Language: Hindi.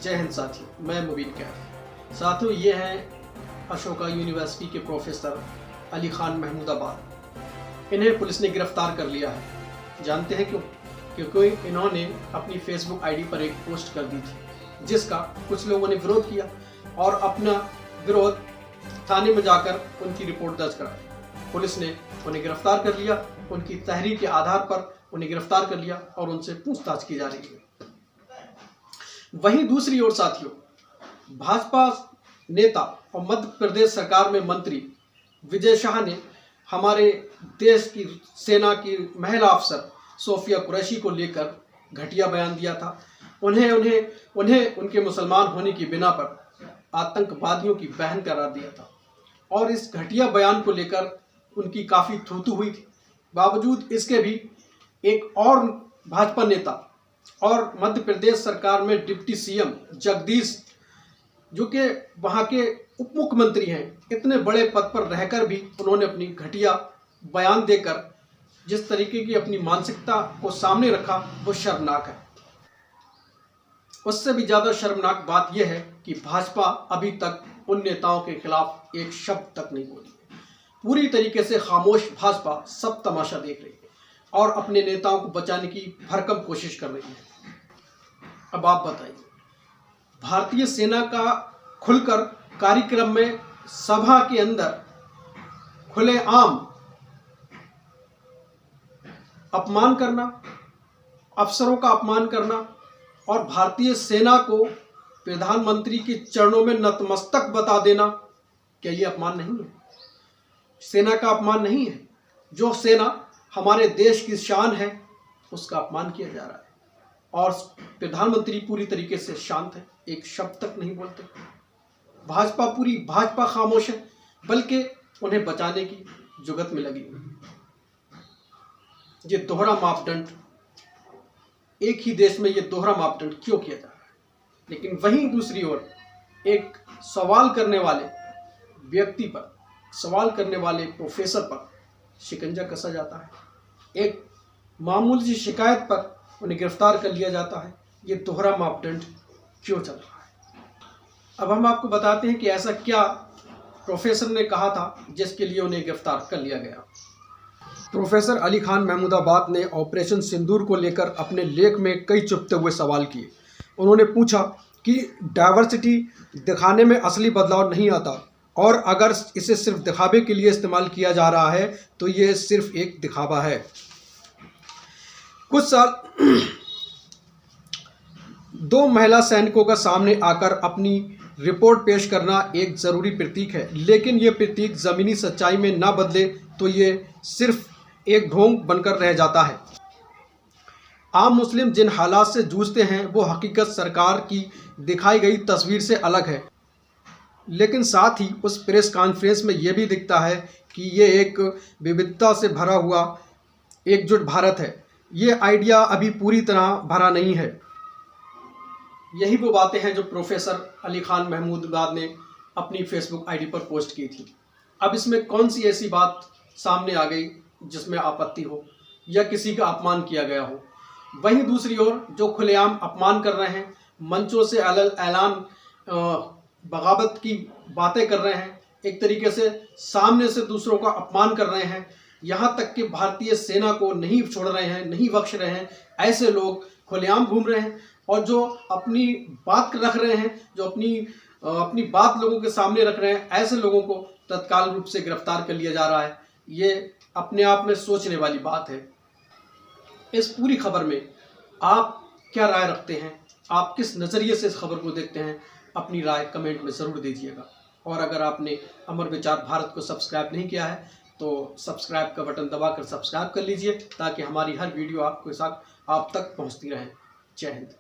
जय हिंद साथियों, मैं मुबीन कैफ। साथियों, ये हैं अशोका यूनिवर्सिटी के प्रोफेसर अली खान महमूदाबाद। इन्हें पुलिस ने गिरफ्तार कर लिया है। जानते हैं क्यों? क्योंकि इन्होंने अपनी फेसबुक आईडी पर एक पोस्ट कर दी थी जिसका कुछ लोगों ने विरोध किया और अपना विरोध थाने में जाकर उनकी रिपोर्ट दर्ज कराई। पुलिस ने उन्हें गिरफ्तार कर लिया। उनकी तहरीर के आधार पर उन्हें गिरफ्तार कर लिया और उनसे पूछताछ की जा रही है। वहीं दूसरी ओर साथियों, भाजपा नेता और मध्य प्रदेश सरकार में मंत्री विजय शाह ने हमारे देश की सेना की महिला अफसर सोफिया कुरैशी को लेकर घटिया बयान दिया था। उन्हें उनके मुसलमान होने की बिना पर आतंकवादियों की बहन करार दिया था और इस घटिया बयान को लेकर उनकी काफ़ी थू-थू हुई थी। बावजूद इसके भी एक और भाजपा नेता और मध्य प्रदेश सरकार में डिप्टी सीएम जगदीश, जो कि वहाँ के उप मुख्यमंत्री हैं, इतने बड़े पद पर रहकर भी उन्होंने अपनी घटिया बयान देकर जिस तरीके की अपनी मानसिकता को सामने रखा वो शर्मनाक है। उससे भी ज़्यादा शर्मनाक बात यह है कि भाजपा अभी तक उन नेताओं के खिलाफ एक शब्द तक नहीं बोली। पूरी तरीके से खामोश भाजपा सब तमाशा देख रही है और अपने नेताओं को बचाने की भरकम कोशिश कर रही है। अब आप बताइए, भारतीय सेना का खुलकर कार्यक्रम में सभा के अंदर खुलेआम अपमान करना, अफसरों का अपमान करना और भारतीय सेना को प्रधानमंत्री के चरणों में नतमस्तक बता देना, क्या ये अपमान नहीं है? सेना का अपमान नहीं है? जो सेना हमारे देश की शान है उसका अपमान किया जा रहा है और प्रधानमंत्री पूरी तरीके से शांत है, एक शब्द तक नहीं बोलते। भाजपा खामोश है, बल्कि उन्हें बचाने की जुगत में लगी हुई। ये दोहरा मापदंड, एक ही देश में ये दोहरा मापदंड क्यों किया जा रहा है? लेकिन वहीं दूसरी ओर एक सवाल करने वाले व्यक्ति पर, सवाल करने वाले प्रोफेसर पर शिकंजा कसा जाता है। एक मामूली सी शिकायत पर उन्हें गिरफ्तार कर लिया जाता है। ये दोहरा मापदंड क्यों चल रहा है? अब हम आपको बताते हैं कि ऐसा क्या प्रोफेसर ने कहा था जिसके लिए उन्हें गिरफ्तार कर लिया गया। प्रोफेसर अली खान महमूदाबाद ने ऑपरेशन सिंदूर को लेकर अपने लेख में कई चुभते हुए सवाल किए। उन्होंने पूछा कि डाइवर्सिटी दिखाने में असली बदलाव नहीं आता और अगर इसे सिर्फ दिखावे के लिए इस्तेमाल किया जा रहा है तो ये सिर्फ एक दिखावा है। कुछ साल दो महिला सैनिकों का सामने आकर अपनी रिपोर्ट पेश करना एक ज़रूरी प्रतीक है, लेकिन ये प्रतीक ज़मीनी सच्चाई में ना बदले तो ये सिर्फ एक ढोंग बनकर रह जाता है। आम मुस्लिम जिन हालात से जूझते हैं वो हकीकत सरकार की दिखाई गई तस्वीर से अलग है, लेकिन साथ ही उस प्रेस कॉन्फ्रेंस में ये भी दिखता है कि ये एक विविधता से भरा हुआ एकजुट भारत है। ये आइडिया अभी पूरी तरह भरा नहीं है। यही वो बातें हैं जो प्रोफेसर अली खान महमूदाबाद ने अपनी फेसबुक आईडी पर पोस्ट की थी। अब इसमें कौन सी ऐसी बात सामने आ गई जिसमें आपत्ति हो या किसी का अपमान किया गया हो? वहीं दूसरी ओर जो खुलेआम अपमान कर रहे हैं, मंचों से ऐलान बगावत की बातें कर रहे हैं, एक तरीके से सामने से दूसरों का अपमान कर रहे हैं, यहाँ तक कि भारतीय सेना को नहीं छोड़ रहे हैं, नहीं बख्श रहे हैं, ऐसे लोग खुलेआम घूम रहे हैं और जो अपनी बात रख रहे हैं, जो अपनी बात लोगों के सामने रख रहे हैं, ऐसे लोगों को तत्काल रूप से गिरफ्तार कर लिया जा रहा है। ये अपने आप में सोचने वाली बात है। इस पूरी खबर में आप क्या राय रखते हैं? आप किस नज़रिए से इस खबर को देखते हैं? अपनी राय कमेंट में ज़रूर दीजिएगा। और अगर आपने अमर विचार भारत को सब्सक्राइब नहीं किया है तो सब्सक्राइब का बटन दबाकर सब्सक्राइब कर लीजिए ताकि हमारी हर वीडियो आप तक पहुंचती रहे। जय हिंद।